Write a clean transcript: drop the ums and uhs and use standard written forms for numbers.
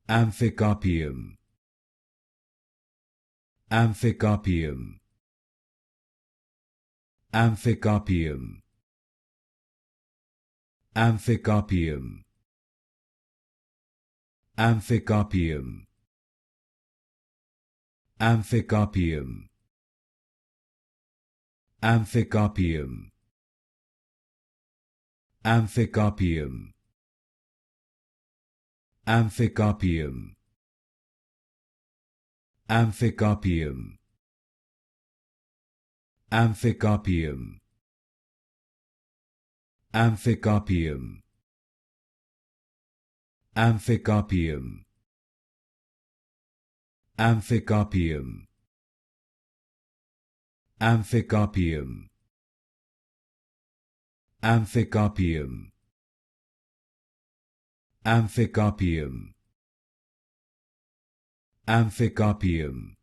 Amphicarpium. Amphicarpium. Amphicarpium. Amphicarpium. Amphicarpium. Amphicarpium. Amphicarpium. Amphicarpium. Amphicarpium. Amphicarpium. Amphicarpium. Amphicarpium. Amphicarpium. Amphicarpium. Amphicarpium. Amphicarpium. Amphicarpium. Amphicarpium.